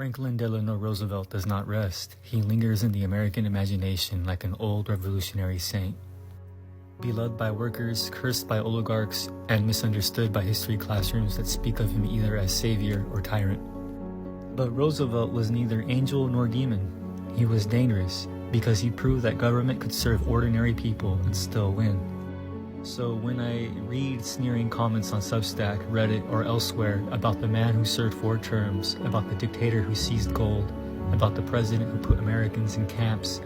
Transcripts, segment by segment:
Franklin Delano Roosevelt does not rest. He lingers in the American imagination like an old revolutionary saint. Beloved by workers, cursed by oligarchs, and misunderstood by history classrooms that speak of him either as savior or tyrant. But Roosevelt was neither angel nor demon. He was dangerous because he proved that government could serve ordinary people and still win. So when I read sneering comments on Substack, Reddit, or elsewhere about the man who served 4 terms, about the dictator who seized gold, about the president who put Americans in camps,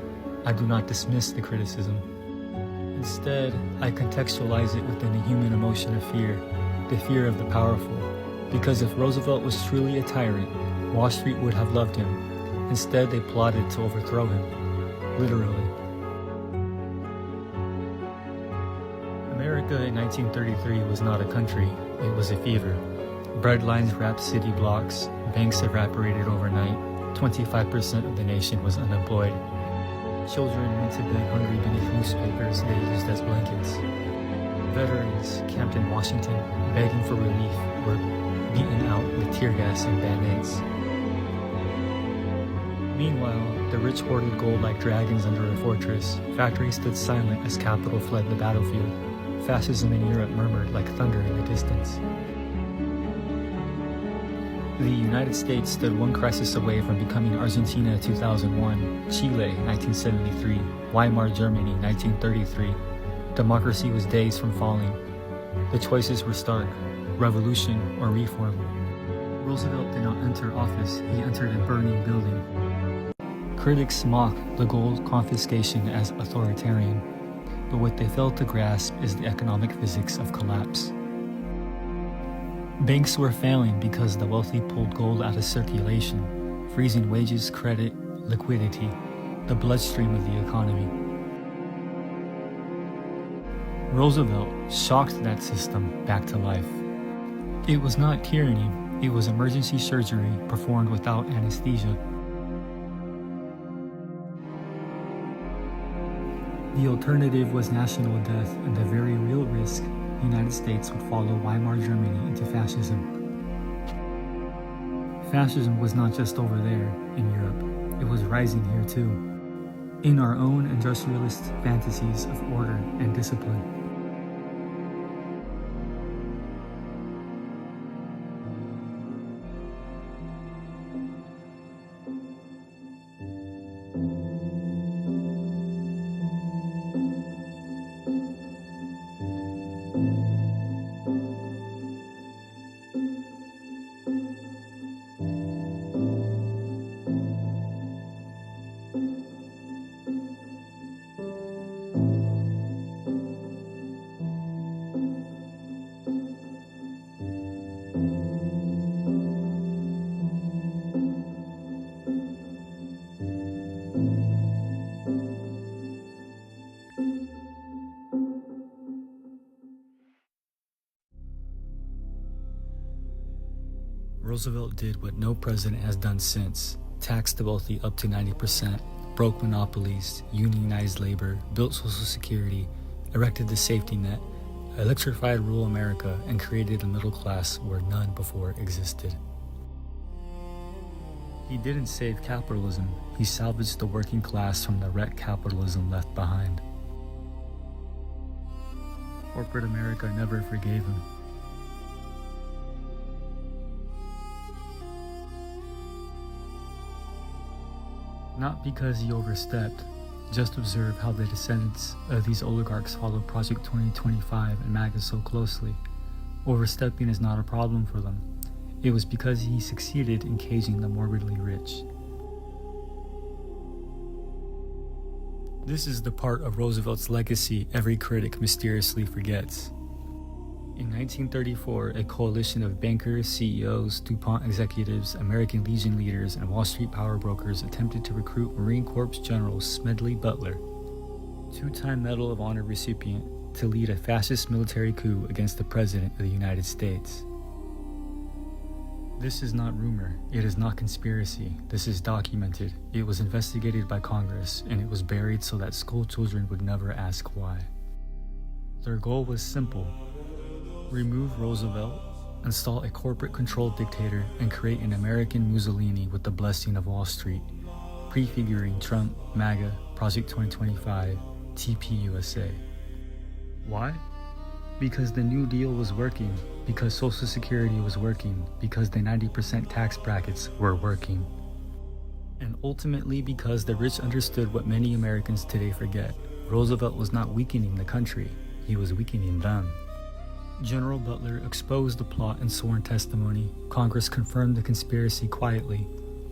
I do not dismiss the criticism. Instead, I contextualize it within the human emotion of fear, the fear of the powerful. Because if Roosevelt was truly a tyrant, Wall Street would have loved him. Instead, they plotted to overthrow him, literally. America in 1933 was not a country, it was a fever. Bread lines wrapped city blocks, banks evaporated overnight, 25% of the nation was unemployed. Children went to bed hungry beneath newspapers they used as blankets. Veterans camped in Washington, begging for relief, were beaten out with tear gas and band-aids. Meanwhile, the rich hoarded gold like dragons under a fortress. Factories stood silent as capital fled the battlefield. Fascism in Europe murmured like thunder in the distance. The United States stood one crisis away from becoming Argentina 2001, Chile 1973, Weimar Germany 1933. Democracy was days from falling. The choices were stark, revolution or reform. Roosevelt did not enter office, he entered a burning building. Critics mock the gold confiscation as authoritarian, but what they fail to grasp is the economic physics of collapse. Banks were failing because the wealthy pulled gold out of circulation, freezing wages, credit, liquidity, the bloodstream of the economy. Roosevelt shocked that system back to life. It was not tyranny, it was emergency surgery performed without anesthesia. The alternative was national death and the very real risk the United States would follow Weimar Germany into fascism. Fascism was not just over there in Europe, it was rising here too, in our own industrialist fantasies of order and discipline. Roosevelt did what no president has done since: taxed the wealthy up to 90%, broke monopolies, unionized labor, built Social Security, erected the safety net, electrified rural America, and created a middle class where none before existed. He didn't save capitalism, he salvaged the working class from the wreck capitalism left behind. Corporate America never forgave him. Not because he overstepped, just observe how the descendants of these oligarchs follow Project 2025 and MAGA so closely. Overstepping is not a problem for them. It was because he succeeded in caging the morbidly rich. This is the part of Roosevelt's legacy every critic mysteriously forgets. In 1934, a coalition of bankers, CEOs, DuPont executives, American Legion leaders, and Wall Street power brokers attempted to recruit Marine Corps General Smedley Butler, 2-time Medal of Honor recipient, to lead a fascist military coup against the President of the United States. This is not rumor, it is not conspiracy, this is documented, it was investigated by Congress, and it was buried so that school children would never ask why. Their goal was simple: remove Roosevelt, install a corporate-controlled dictator, and create an American Mussolini with the blessing of Wall Street, prefiguring Trump, MAGA, Project 2025, TPUSA. Why? Because the New Deal was working, because Social Security was working, because the 90% tax brackets were working. And ultimately because the rich understood what many Americans today forget. Roosevelt was not weakening the country, he was weakening them. General Butler exposed the plot in sworn testimony. Congress confirmed the conspiracy quietly,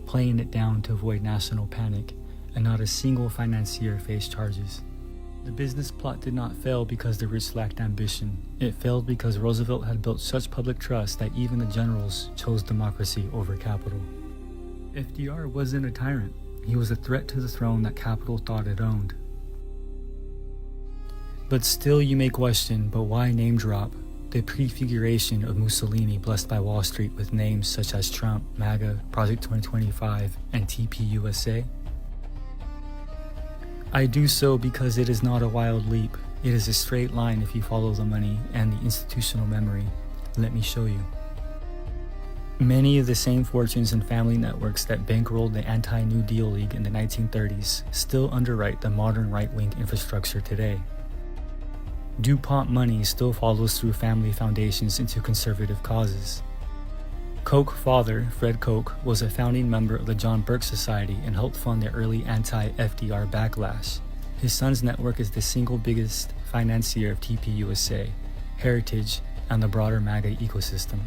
playing it down to avoid national panic, and not a single financier faced charges. The business plot did not fail because the rich lacked ambition. It failed because Roosevelt had built such public trust that even the generals chose democracy over capital. FDR wasn't a tyrant. He was a threat to the throne that capital thought it owned. But still you may question, but why name drop the prefiguration of Mussolini blessed by Wall Street with names such as Trump, MAGA, Project 2025, and TPUSA? I do so because it is not a wild leap. It is a straight line if you follow the money and the institutional memory. Let me show you. Many of the same fortunes and family networks that bankrolled the anti-New Deal League in the 1930s still underwrite the modern right-wing infrastructure today. DuPont money still follows through family foundations into conservative causes. Koch father, Fred Koch, was a founding member of the John Birch Society and helped fund the early anti-FDR backlash. His son's network is the single biggest financier of TPUSA, Heritage, and the broader MAGA ecosystem.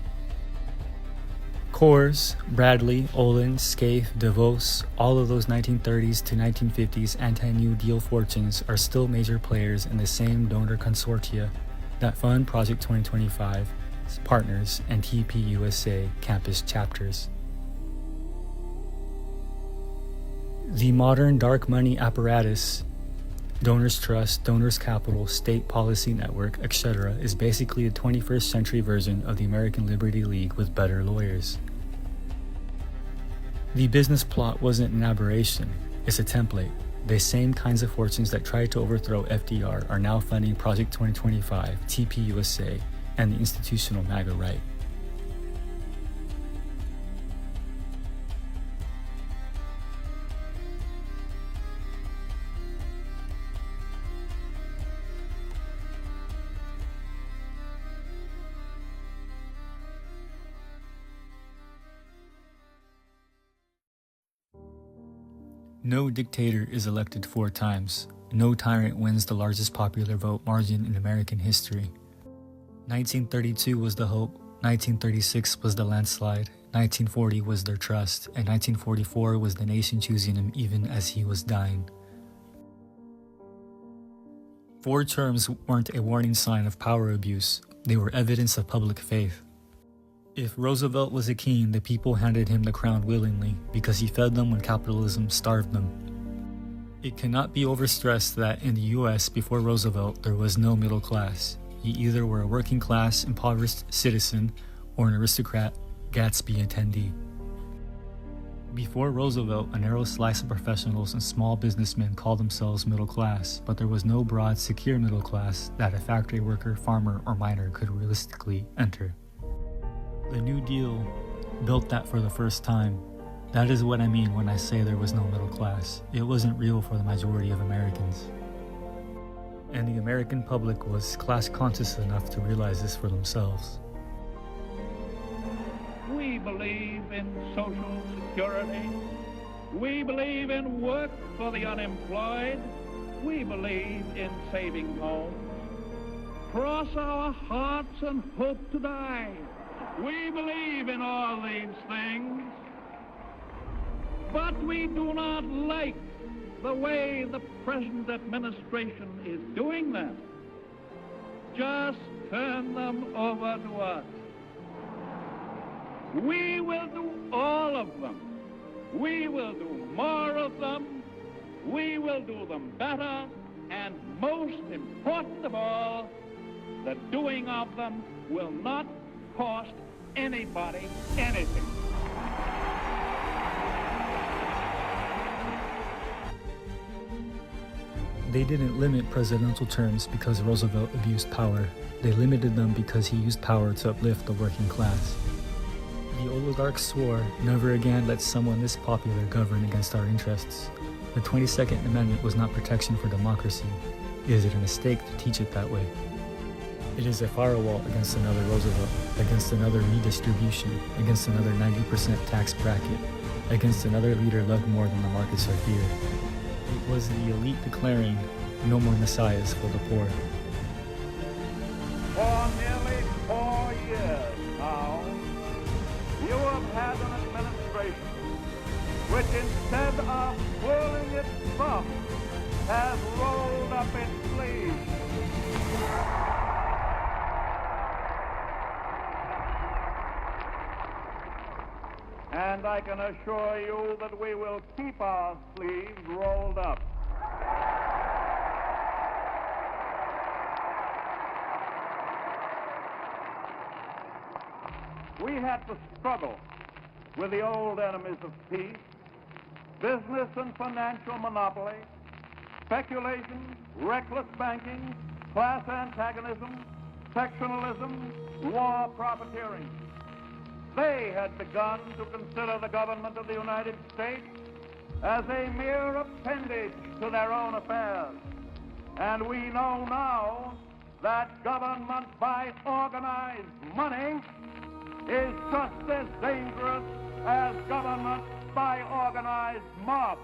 Coors, Bradley, Olin, Scaife, DeVos, all of those 1930s to 1950s anti-New Deal fortunes are still major players in the same donor consortia that fund Project 2025, partners, and TPUSA campus chapters. The modern dark money apparatus, Donors Trust, Donors Capital, State Policy Network, etc. is basically a 21st century version of the American Liberty League with better lawyers. The business plot wasn't an aberration, it's a template. The same kinds of fortunes that tried to overthrow FDR are now funding Project 2025, TPUSA, and the institutional MAGA right. No dictator is elected 4 times. No tyrant wins the largest popular vote margin in American history. 1932 was the hope, 1936 was the landslide, 1940 was their trust, and 1944 was the nation choosing him even as he was dying. 4 terms weren't a warning sign of power abuse, they were evidence of public faith. If Roosevelt was a king, the people handed him the crown willingly because he fed them when capitalism starved them. It cannot be overstressed that in the US before Roosevelt there was no middle class. You either were a working class, impoverished citizen or an aristocrat, Gatsby attendee. Before Roosevelt, a narrow slice of professionals and small businessmen called themselves middle class, but there was no broad, secure middle class that a factory worker, farmer, or miner could realistically enter. The New Deal built that for the first time. That is what I mean when I say there was no middle class. It wasn't real for the majority of Americans. And the American public was class conscious enough to realize this for themselves. We believe in Social Security. We believe in work for the unemployed. We believe in saving homes. Cross our hearts and hope to die. We believe in all these things, but we do not like the way the present administration is doing them. Just turn them over to us. We will do all of them. We will do more of them. We will do them better. And most important of all, the doing of them will not cost anybody anything. They didn't limit presidential terms because Roosevelt abused power. They limited them because he used power to uplift the working class. The oligarchs swore, never again let someone this popular govern against our interests. The 22nd Amendment was not protection for democracy. Is it a mistake to teach it that way? It is a firewall against another Roosevelt, against another redistribution, against another 90% tax bracket, against another leader loved more than the markets are here. It was the elite declaring, no more messiahs for the poor. For nearly 4 years now, you have had an administration which, instead of pulling its thumb, has rolled up its sleeves. And I can assure you that we will keep our sleeves rolled up. We had to struggle with the old enemies of peace, business and financial monopoly, speculation, reckless banking, class antagonism, sectionalism, war profiteering. They had begun to consider the government of the United States as a mere appendage to their own affairs. And we know now that government by organized money is just as dangerous as government by organized mob.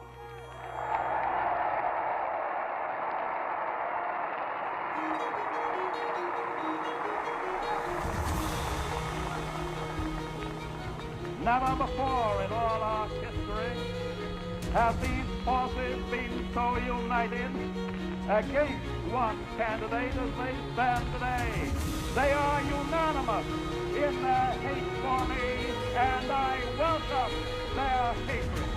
Never before in all our history have these forces been so united against one candidate as they stand today. They are unanimous in their hate for me, and I welcome their hatred.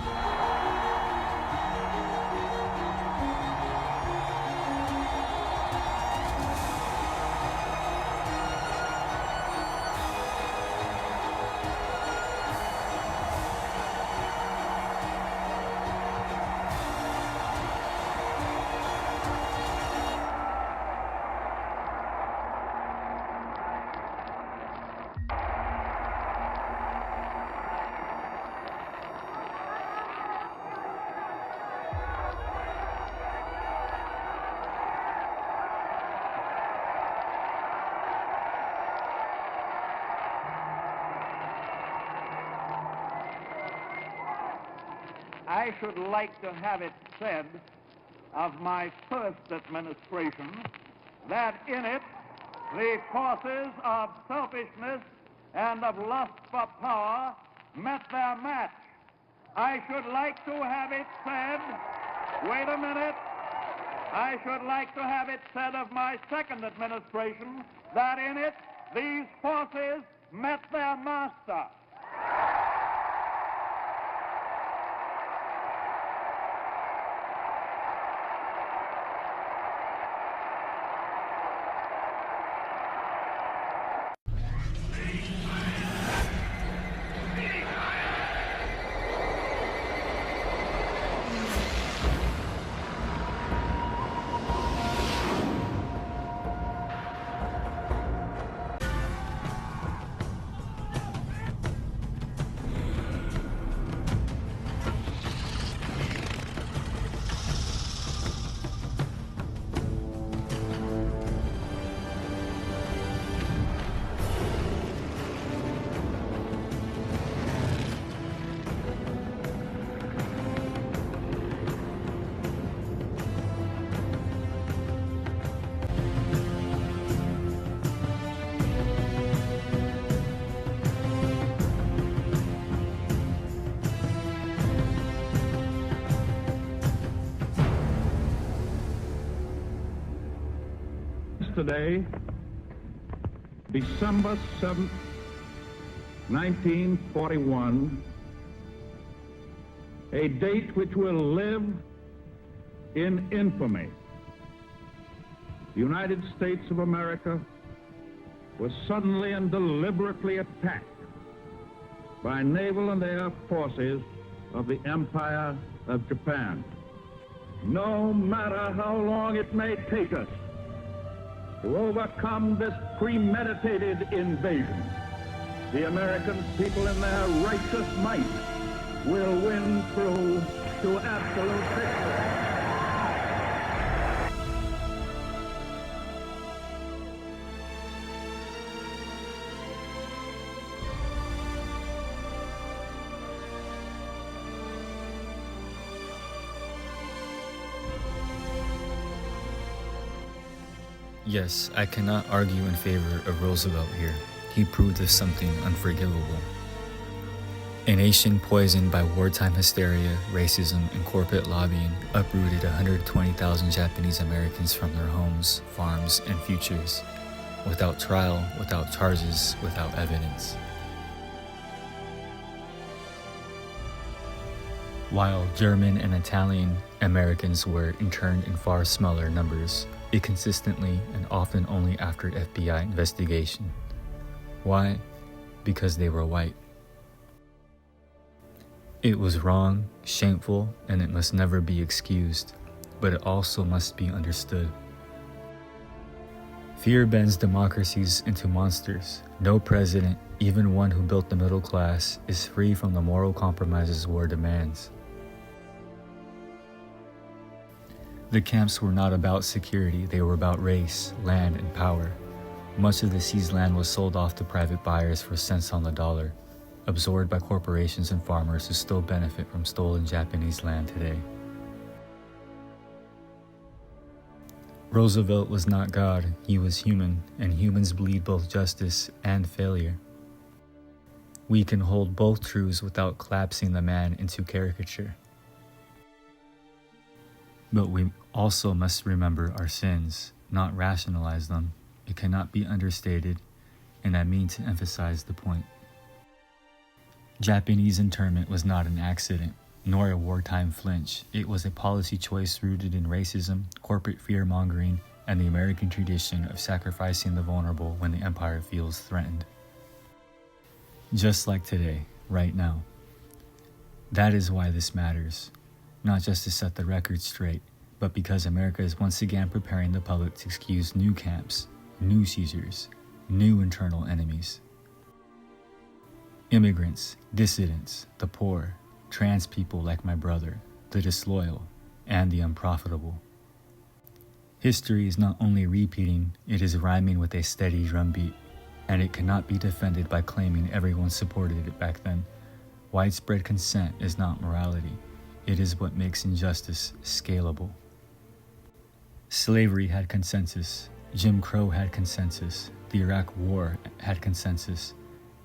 I should like to have it said of my first administration that in it the forces of selfishness and of lust for power met their match. I should like to have it said, wait a minute, I should like to have it said of my second administration that in it these forces met their master. Today, December 7th, 1941, a date which will live in infamy. The United States of America was suddenly and deliberately attacked by naval and air forces of the Empire of Japan. no matter how long it may take us to overcome this premeditated invasion. The American people in their righteous might will win through to absolute victory. Yes, I cannot argue in favor of Roosevelt here. He proved us something unforgivable. A nation poisoned by wartime hysteria, racism, and corporate lobbying uprooted 120,000 Japanese Americans from their homes, farms, and futures, without trial, without charges, without evidence. While German and Italian Americans were interned in far smaller numbers, it consistently and often only after FBI investigation. Why? Because they were white. It was wrong, shameful, and it must never be excused, but it also must be understood. Fear bends democracies into monsters. No president, even one who built the middle class, is free from the moral compromises war demands. The camps were not about security, they were about race, land, and power. Much of the seized land was sold off to private buyers for cents on the dollar, absorbed by corporations and farmers who still benefit from stolen Japanese land today. Roosevelt was not God, he was human, and humans bleed both justice and failure. We can hold both truths without collapsing the man into caricature. But we also must remember our sins, not rationalize them. It cannot be understated, and I mean to emphasize the point. Japanese internment was not an accident, nor a wartime flinch. It was a policy choice rooted in racism, corporate fear-mongering, and the American tradition of sacrificing the vulnerable when the empire feels threatened. Just like today, right now. That is why this matters. Not just to set the record straight, but because America is once again preparing the public to excuse new camps, new seizures, new internal enemies. Immigrants, dissidents, the poor, trans people like my brother, the disloyal, and the unprofitable. History is not only repeating, it is rhyming with a steady drumbeat, and it cannot be defended by claiming everyone supported it back then. Widespread consent is not morality. It is what makes injustice scalable. Slavery had consensus. Jim Crow had consensus. The Iraq War had consensus.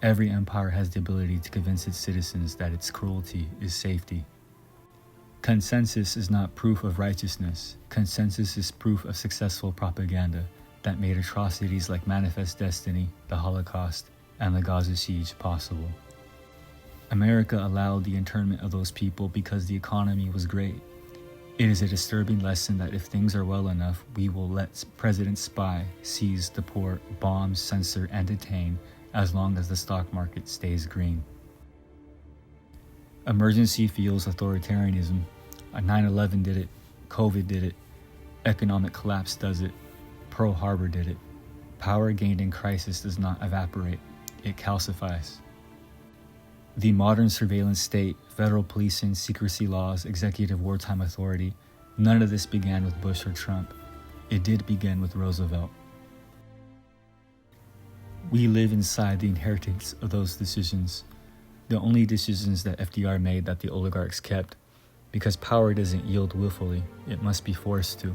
Every empire has the ability to convince its citizens that its cruelty is safety. Consensus is not proof of righteousness. Consensus is proof of successful propaganda that made atrocities like Manifest Destiny, the Holocaust, and the Gaza siege possible. America allowed the internment of those people because the economy was great. It is a disturbing lesson that if things are well enough, we will let presidents spy, seize, deport, bomb, censor, and detain as long as the stock market stays green. Emergency fuels authoritarianism. 9/11 did it. COVID did it. Economic collapse does it. Pearl Harbor did it. Power gained in crisis does not evaporate. It calcifies. The modern surveillance state, federal policing, secrecy laws, executive wartime authority, none of this began with Bush or Trump. It did begin with Roosevelt. We live inside the inheritance of those decisions, the only decisions that FDR made that the oligarchs kept, because power doesn't yield willfully, it must be forced to.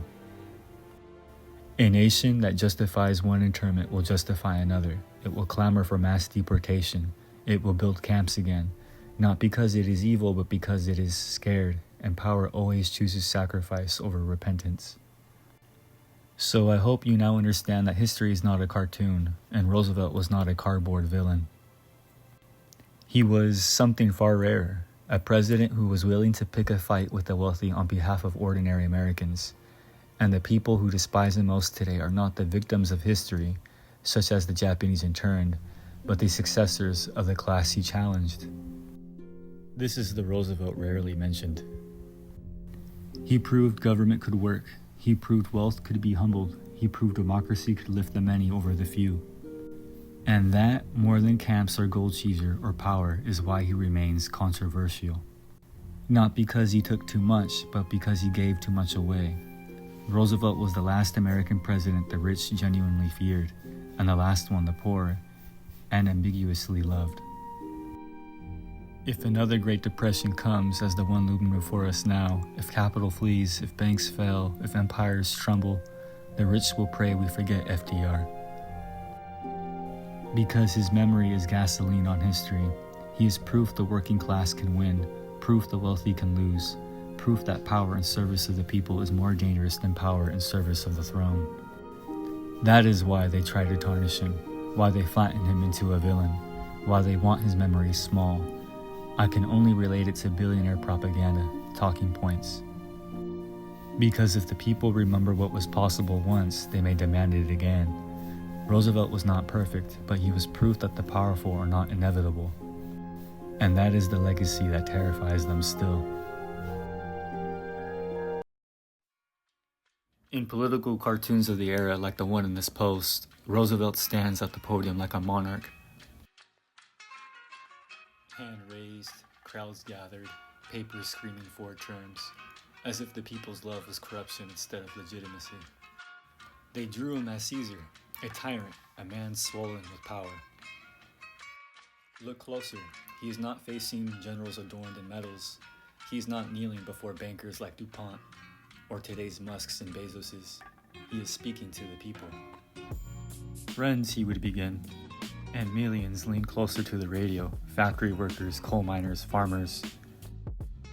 A nation that justifies one internment will justify another. It will clamor for mass deportation. It will build camps again, not because it is evil, but because it is scared, and power always chooses sacrifice over repentance. So I hope you now understand that history is not a cartoon, and Roosevelt was not a cardboard villain. He was something far rarer, a president who was willing to pick a fight with the wealthy on behalf of ordinary Americans. And the people who despise him most today are not the victims of history, such as the Japanese interned, but the successors of the class he challenged. This is the Roosevelt rarely mentioned. He proved government could work. He proved wealth could be humbled. He proved democracy could lift the many over the few. And that, more than camps or gold chaser or power, is why he remains controversial. Not because he took too much, but because he gave too much away. Roosevelt was the last American president the rich genuinely feared, and the last one the poor unambiguously loved. If another Great Depression comes as the one looming before us now, if capital flees, if banks fail, if empires tremble, the rich will pray we forget FDR. Because his memory is gasoline on history, he is proof the working class can win, proof the wealthy can lose, proof that power in service of the people is more dangerous than power in service of the throne. That is why they try to tarnish him, why they flatten him into a villain, why they want his memory small. I can only relate it to billionaire propaganda, talking points. Because if the people remember what was possible once, they may demand it again. Roosevelt was not perfect, but he was proof that the powerful are not inevitable. And that is the legacy that terrifies them still. In political cartoons of the era like the one in this post, Roosevelt stands at the podium like a monarch. Hand raised, crowds gathered, papers screaming 4 terms, as if the people's love was corruption instead of legitimacy. They drew him as Caesar, a tyrant, a man swollen with power. Look closer. He is not facing generals adorned in medals. He is not kneeling before bankers like DuPont or today's Musks and Bezoses. He is speaking to the people. Friends, he would begin, and millions lean closer to the radio, factory workers, coal miners, farmers.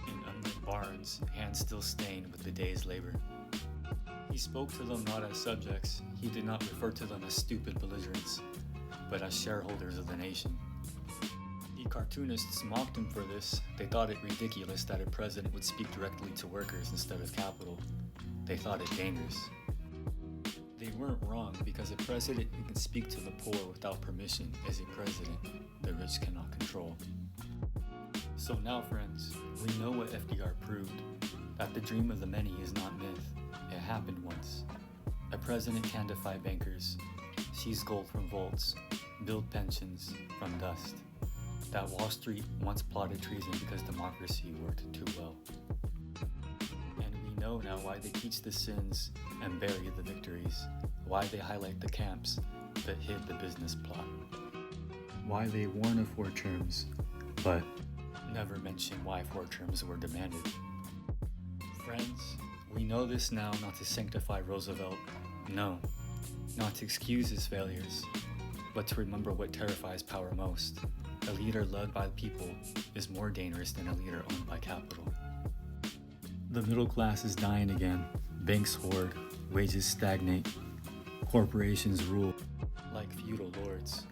In unlit barns, hands still stained with the day's labor. He spoke to them not as subjects. He did not refer to them as stupid belligerents, but as shareholders of the nation. The cartoonists mocked him for this. They thought it ridiculous that a president would speak directly to workers instead of capital. They thought it dangerous. They weren't wrong, because a president who can speak to the poor without permission is a president the rich cannot control. So now, friends, we know what FDR proved, that the dream of the many is not myth. It happened once. A president can defy bankers, seize gold from vaults, build pensions from dust. That Wall Street once plotted treason because democracy worked too well. And we know now why they teach the sins and bury the victories, why they highlight the camps but hid the business plot, why they warn of 4 terms but never mention why 4 terms were demanded. Friends, we know this now not to sanctify Roosevelt, no, not to excuse his failures, but to remember what terrifies power most. A leader led by the people is more dangerous than a leader owned by capital. The middle class is dying again. Banks hoard, wages stagnate, corporations rule like feudal lords.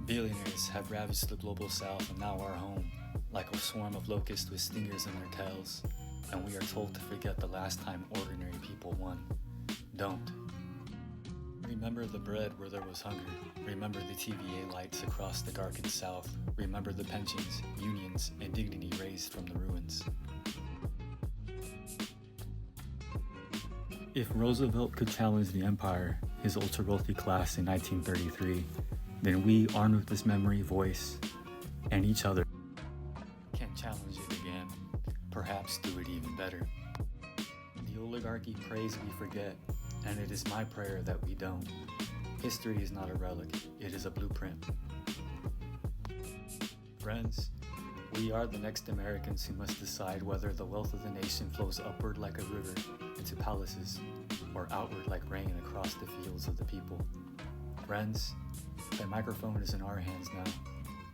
Billionaires have ravaged the global south and now our home, like a swarm of locusts with stingers in their tails, and we are told to forget the last time ordinary people won. Don't. Remember the bread where there was hunger. Remember the TVA lights across the darkened south. Remember the pensions, unions, and dignity raised from the ruins. If Roosevelt could challenge the empire, his ultra-wealthy class in 1933, then we, armed with this memory, voice, and each other, can challenge it again, perhaps do it even better. The oligarchy prays we forget, and it is my prayer that we don't. History is not a relic, it is a blueprint. Friends, we are the next Americans who must decide whether the wealth of the nation flows upward like a river into palaces, or outward like rain across the fields of the people. Friends, the microphone is in our hands now.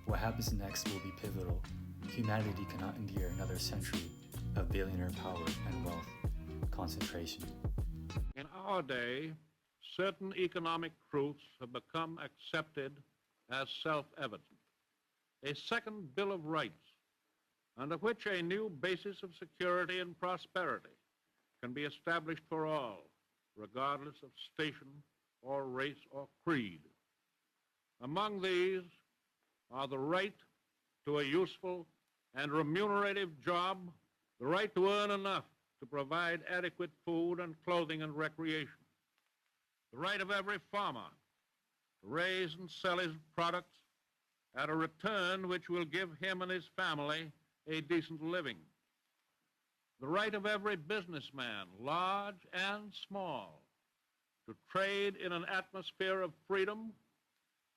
What happens next will be pivotal. Humanity cannot endure another century of billionaire power and wealth concentration. In our day, certain economic truths have become accepted as self-evident. A second Bill of Rights, under which a new basis of security and prosperity can be established for all, regardless of station or race or creed. Among these are the right to a useful and remunerative job, the right to earn enough to provide adequate food and clothing and recreation, the right of every farmer to raise and sell his products at a return which will give him and his family a decent living, the right of every businessman, large and small, to trade in an atmosphere of freedom,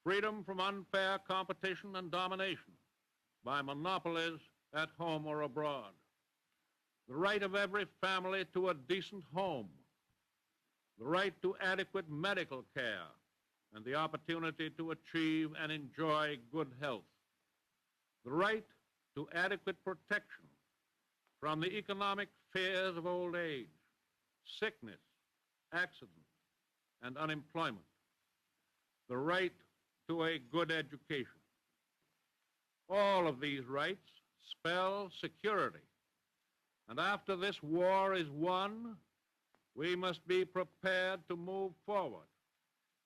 freedom from unfair competition and domination by monopolies at home or abroad, the right of every family to a decent home, the right to adequate medical care and the opportunity to achieve and enjoy good health, the right to adequate protection from the economic fears of old age, sickness, accident, and unemployment, the right to a good education. All of these rights spell security. And after this war is won, we must be prepared to move forward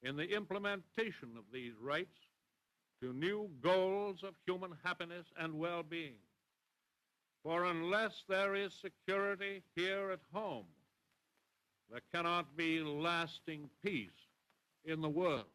in the implementation of these rights to new goals of human happiness and well-being. For unless there is security here at home, there cannot be lasting peace in the world.